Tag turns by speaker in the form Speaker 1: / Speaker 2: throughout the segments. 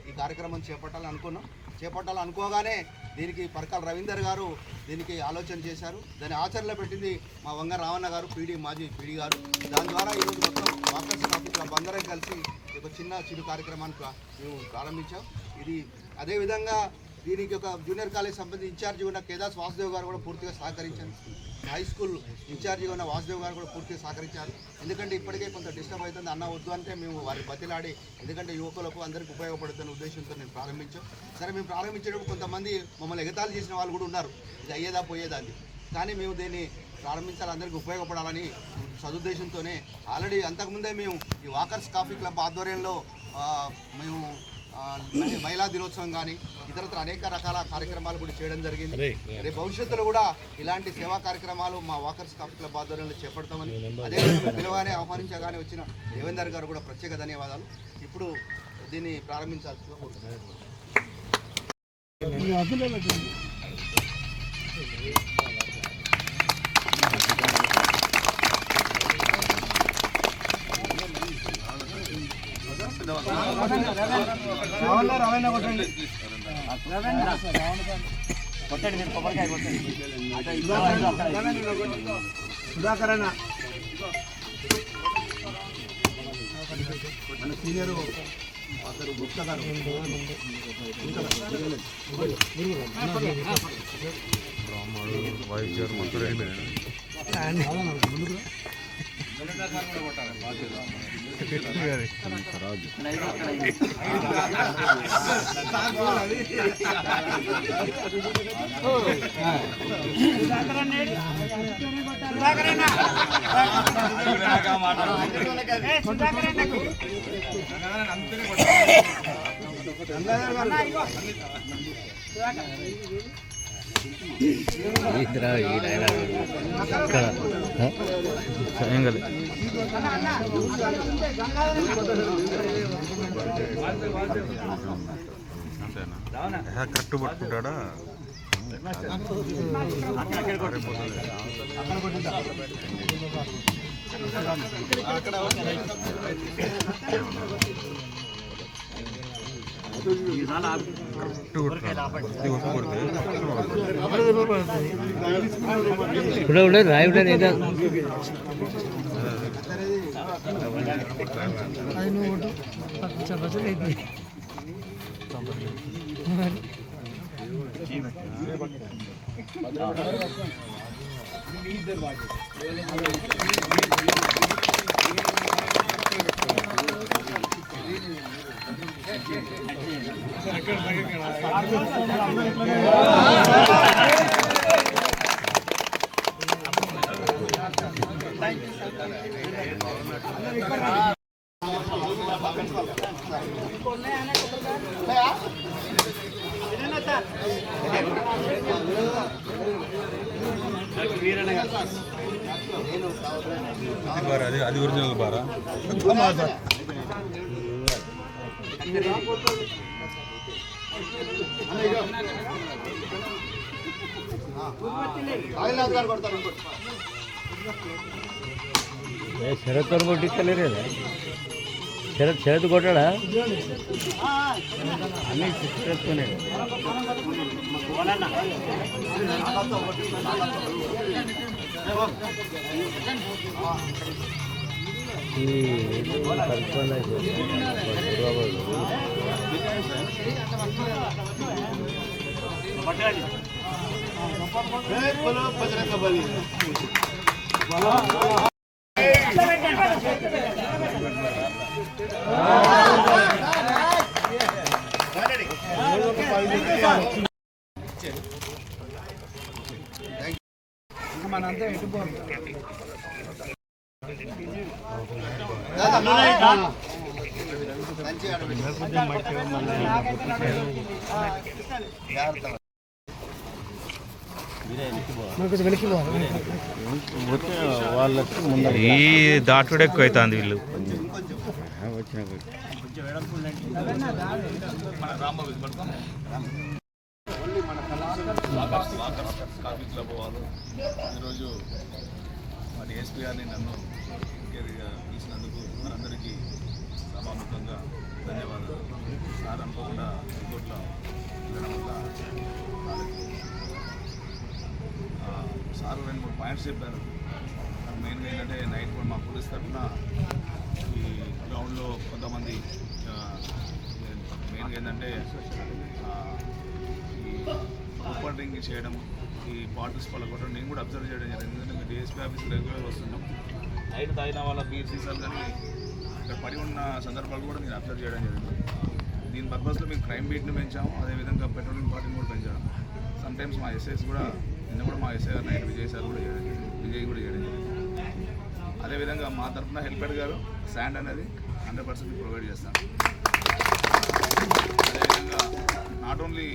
Speaker 1: ఈ కార్యక్రమం చేపట్టాలనుకోగానే దీనికి పరకాల రవీందర్ గారు దీనికి ఆలోచన చేశారు. దాన్ని ఆచరణలో పెట్టింది మా వంగ రావణ గారు, మాజీ పీడీ గారు. దాని ద్వారా ఈరోజు మొత్తం వాకర్స్ కాఫీ క్లబ్ అందరం కలిసి ఒక చిరు కార్యక్రమాన్ని మేము ప్రారంభించాం. ఇది అదేవిధంగా దీనికి ఒక జూనియర్ కాలేజ్ సంబంధించి ఇన్ఛార్జిగా ఉన్న కేదాస్ వాసుదేవ్ గారు కూడా పూర్తిగా సహకరించారు. హై స్కూల్ ఇన్ఛార్జిగా ఉన్న వాసుదేవ్ గారు కూడా పూర్తిగా సహకరించారు. ఎందుకంటే ఇప్పటికే కొంత డిస్టర్బ్ అవుతుంది, అన్న వద్దు అంటే మేము వారి బతిలాడి, ఎందుకంటే యువకులకు అందరికీ ఉపయోగపడుతున్న ఉద్దేశంతో నేను ప్రారంభించాం. సరే, మేము ప్రారంభించేటప్పుడు కొంతమంది మమ్మల్ని ఎగతాళి చేసిన వాళ్ళు కూడా ఉన్నారు, ఇది అయ్యేదా పోయేదా అని. కానీ మేము దీన్ని ప్రారంభించాలి, అందరికీ ఉపయోగపడాలని సదుద్దేశంతోనే ఆల్రెడీ అంతకుముందే మేము ఈ వాకర్స్ కాఫీ క్లబ్ ఆధ్వర్యంలో మేము మహిళా దినోత్సవం కానీ ఇతరత్ర అనేక రకాల కార్యక్రమాలు కూడా చేయడం జరిగింది. రేపు భవిష్యత్తులో కూడా ఇలాంటి సేవా కార్యక్రమాలు మా వాకర్స్ కాఫీ క్లబ్ ఆధ్వర్యంలో చేపడతామని, అదేవిధంగా పిలవగానే ఆహ్వానించగానే వచ్చిన దేవేందర్ గారు కూడా ప్రత్యేక ధన్యవాదాలు. ఇప్పుడు దీన్ని ప్రారంభించాల్సిందిగా కోరుతున్నాను. సుధాకరణ మన సీనియర్ అతను గుప్తా గారు
Speaker 2: కరెక్ట్ పట్టుకుంటాడా
Speaker 3: రాయి
Speaker 2: అది ఒరిజినల్ బారా
Speaker 3: శరత్ గారు కొట్టించలేరు కదా, శరత్ కొట్టాడా అన్నీ శరత్తోనే.
Speaker 1: మనంతా ఎటుపోదు
Speaker 2: ఈ దాటుడు ఎక్కువ అవుతుంది వీళ్ళు వచ్చిన
Speaker 4: వాకర్స్ కాఫీ క్లబ్ వాళ్ళు ఈరోజు మా డిఎస్పీ గారిని నన్ను ఇంకేదిగా తీసినందుకు మనందరికీ సభాముఖంగా ధన్యవాదాలు. సార్ అనుకోకుండా హైకోర్టులో వెళ్ళడం వల్ల వాళ్ళకి సార్ 2-3 పాయింట్స్ చెప్పారు. మెయిన్గా ఏంటంటే నైట్ కూడా మా పోలీస్ తరఫున ఈ గ్రౌండ్లో కొంతమంది మెయిన్గా ఏంటంటే ఈ ఓపెన్ డ్రింక్ చేయడం, ఈ బాటిల్స్ పలకొట్టడం నేను కూడా అబ్జర్వ్ చేయడం జరిగింది. ఎందుకంటే మేము డిఎస్పీ ఆఫీస్కి రెగ్యులర్గా వస్తున్నాం. నైట్ తాగిన వాళ్ళ బీర్ సీసాలు కానీ ఇక్కడ పడి ఉన్న సందర్భాలు కూడా నేను అబ్జర్వ్ చేయడం జరిగింది. దీని పర్పస్లో మేము క్రైమ్ బీట్ని పెంచాము, అదేవిధంగా పెట్రోలింగ్ పార్టీని కూడా పెంచాము. సమ్టైమ్స్ మా ఎస్ఐస్ కూడా నిన్న కూడా మా ఎస్ఐ గారు నైట్ విజయ్ సార్ కూడా చేయడం జరిగింది. అదేవిధంగా మా తరఫున హెల్పెడ్ గారు శాండ్ అనేది 100% ప్రొవైడ్ చేస్తాం. అదేవిధంగా నాట్ ఓన్లీ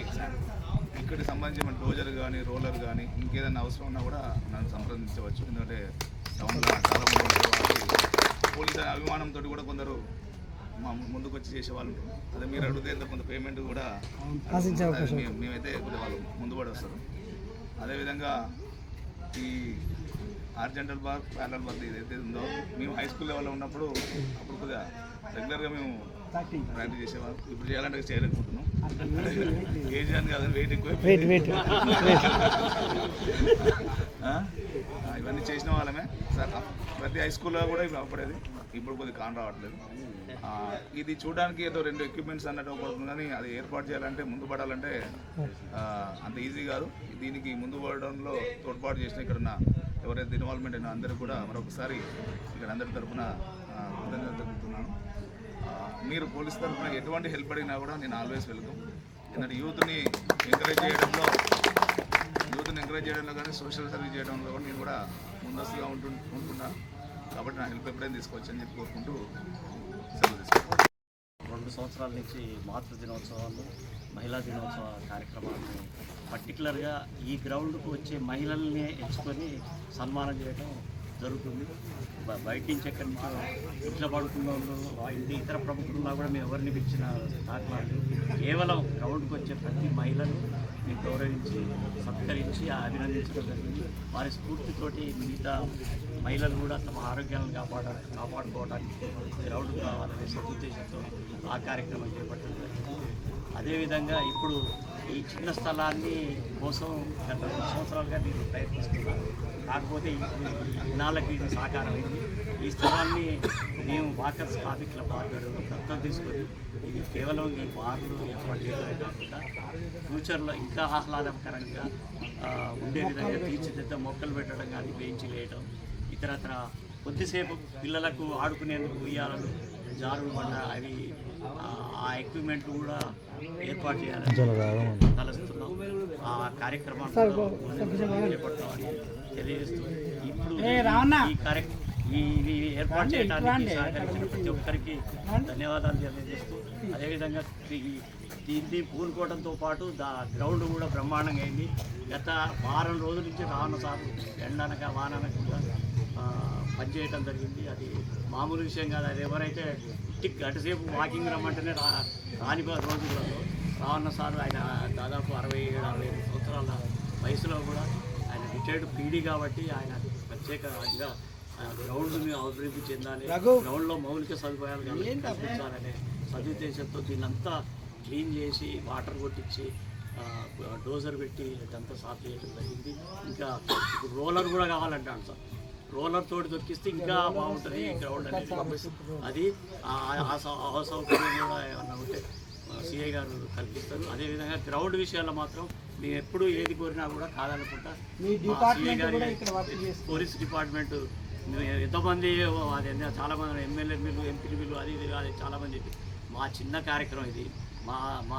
Speaker 4: ఇక్కడికి సంబంధించిన డోజర్ కానీ రోలర్ కానీ ఇంకేదైనా అవసరం ఉన్నా కూడా నన్ను సంప్రదించవచ్చు. ఎందుకంటే టౌన్లో చాలా మంది పోలీసు అభిమానంతో కూడా కొందరు మా ముందుకు వచ్చి చేసేవాళ్ళు. అదే మీరు అడిగితే కొంత పేమెంట్ కూడా మేమైతే కొద్దిగా వాళ్ళు ముందుపడి వస్తారు. అదేవిధంగా ఈ హారిజాంటల్ బార్, ప్యారలల్ బార్ ఏదైతే ఉందో మేము హై స్కూల్ లెవెల్లో ఉన్నప్పుడు అప్పుడు కొద్దిగా రెగ్యులర్గా మేము ప్రాక్టీస్ చేసేవాళ్ళం. ఇప్పుడు చేయాలంటే చేయలేకపోతున్నాం. ఏజ్ అని కాదు, వెయిట్ ఎక్కువ. ఇవన్నీ చేసిన వాళ్ళమే సార్. ప్రతి హై స్కూల్లో కూడా ఇవి అప్పుడేది, ఇప్పుడు కొద్దిగా కాన్ రావట్లేదు. ఇది చూడడానికి ఏదో 2 ఎక్విప్మెంట్స్ అన్నట్టు పడుతుంది, కానీ అది ఏర్పాటు చేయాలంటే ముందు పడాలంటే అంత ఈజీ కాదు. దీనికి ముందు పడడంలో తోడ్పాటు చేసిన ఇక్కడ ఎవరైతే ఇన్వాల్వ్మెంట్ అయినా అందరూ కూడా మరొకసారి ఇక్కడ అందరి తరఫున కృతజ్ఞతలు తెలుపుతున్నాను. మీరు పోలీస్ తరఫున ఎటువంటి హెల్ప్ అడిగినా కూడా నేను ఆల్వేస్ వెల్కమ్. ఎందుకంటే యూత్ని ఎంకరేజ్ చేయడంలో కానీ సోషల్ సర్వీస్ చేయడంలో కూడా నేను కూడా ముందస్తుగా ఉంటున్నా. కాబట్టి నా హెల్ప్ ఎప్పుడైనా తీసుకోవచ్చు అని చెప్పి కోరుకుంటూ సెలవు తీసుకుంటాను.
Speaker 5: 2 సంవత్సరాల నుంచి మాతృ దినోత్సవాలు, మహిళా దినోత్సవ కార్యక్రమాన్ని పర్టికులర్గా ఈ గ్రౌండ్కు వచ్చే మహిళల్ని ఎంచుకొని సన్మానం చేయడం జరుగుతుంది. బయట నుంచి ఎక్కడి నుంచో ఇంట్లో పడుకున్న వాళ్ళు ఇతర ప్రముఖులున్నా కూడా మేము ఎవరిని పిలిచిన దాఖలాలు కేవలం గ్రౌండ్కి వచ్చే ప్రతి మహిళను మేము గౌరవించి సత్కరించి అభినందించడం జరిగింది. వారి స్ఫూర్తితోటి మిగతా మహిళలు కూడా తమ ఆరోగ్యాలను కాపాడుకోవడానికి గ్రౌండ్ కావాలనే సదుద్దేశంతో ఆ కార్యక్రమం చేపట్టడం జరిగింది. అదేవిధంగా ఇప్పుడు ఈ చిన్న స్థలాన్ని కోసం గత 2 సంవత్సరాలుగా నేను ప్రయత్నిస్తున్నాను. కాకపోతే ఇన్నాళ్ళకి ఇది సాకారమైంది. ఈ స్థలాన్ని మేము వాకర్స్ కాఫీ క్లబ్ ఆధ్వర్యంలో దత్తత తీసుకొని ఇది కేవలం ఈ బార్లు ఏర్పాటు చేయడమే కాకుండా ఫ్యూచర్లో ఇంకా ఆహ్లాదకరంగా ఉండే విధంగా తీర్చిదిద్ద మొక్కలు పెట్టడం కానీ బెంచీలు వేయడం, ఇతరత్ర కొద్దిసేపు పిల్లలకు ఆడుకునేందుకు ఉయ్యాలలు, జారుడు బండ అవి ఆ ఎక్విప్మెంట్ కూడా ఏర్పాటు చేయాలని తలస్తున్నాం. ఆ కార్యక్రమాన్ని చేపడతామని తెలియజేస్తూ ఇప్పుడు ఈ ఏర్పాటు చేయడానికి సహకరించిన ప్రతి ఒక్కరికి ధన్యవాదాలు తెలియజేస్తూ, అదేవిధంగా దీన్ని పూనుకోవడంతో పాటు గ్రౌండ్ కూడా బ్రహ్మాండంగా అయింది. గత వారం రోజుల నుంచి రావణ సాగు ఎండనక వాననక కూడా పనిచేయడం జరిగింది. అది మామూలు విషయం కాదు. అది ఎవరైతే గంటసేపు వాకింగ్ రమ్మంటేనే రాని రోజులలో రావణ సార్ ఆయన దాదాపు 67-65 సంవత్సరాల వయసులో కూడా ఆయన రిటైర్డ్ పీడీ కాబట్టి ఆయన ప్రత్యేకంగా గ్రౌండ్ని అభివృద్ధి చెందాలి, గ్రౌండ్లో మౌలిక సదుపాయాలు కల్పించాలనే సదుద్దేశంతో దీన్నంతా క్లీన్ చేసి వాటర్ కొట్టించి డోజర్ పెట్టి ఇదంతా సాఫ్ చేయడం జరిగింది. ఇంకా ఇప్పుడు రోలర్ కూడా కావాలంటాను సార్. రోలర్ తోటి దొరికిస్తే ఇంకా బాగుంటుంది గ్రౌండ్ అనేది. అది అసౌకర్యం కూడా ఏమన్నా ఉంటే సిఐ గారు కల్పిస్తారు. అదేవిధంగా గ్రౌండ్ విషయాల్లో మాత్రం మేము ఎప్పుడు ఏది కోరినా కూడా కాదనుకుంటా సిఐ గారి పోలీస్ డిపార్ట్మెంట్ ఎంతోమంది అది చాలామంది ఎమ్మెల్యేలు ఎంపీలు అది ఇది అది చాలామంది మా చిన్న కార్యక్రమం ఇది. మా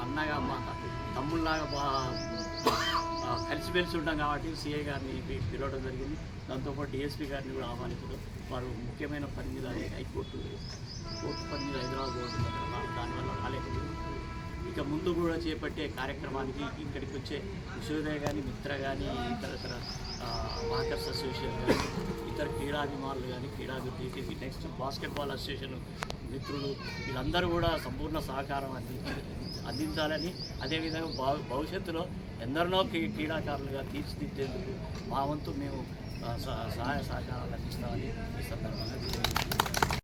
Speaker 5: అన్నగా మా తమ్ముళ్ళలాగా కలిసిమెలిసి ఉంటాం కాబట్టి సిఐ గారిని పిలవడం జరిగింది. దాంతోపాటు డిఎస్పీ గారిని కూడా ఆహ్వానించడం. వారు ముఖ్యమైన పని మీద కోర్టు పని మీద హైదరాబాద్ దానివల్ల రాలేకపోయింది. ఇక ముందు కూడా చేపట్టే కార్యక్రమానికి ఇక్కడికి వచ్చే విశ్వోదయ కానీ, మిత్ర కానీ, ఇతర వాకర్స్ అసోసియేషన్ కానీ, ఇతర క్రీడాభిమానులు కానీ, క్రీడాభివృద్ధి నెక్స్ట్ బాస్కెట్బాల్ అసోసియేషన్ మిత్రులు వీళ్ళందరూ కూడా సంపూర్ణ సహకారం అందించాలని, అదేవిధంగా భవిష్యత్తులో ఎందరినో క్రీడాకారులుగా తీర్చిదిద్దేందుకు మా వంతు మేము సహాయ సహకారాలు అందిస్తామని ఈ సందర్భంగా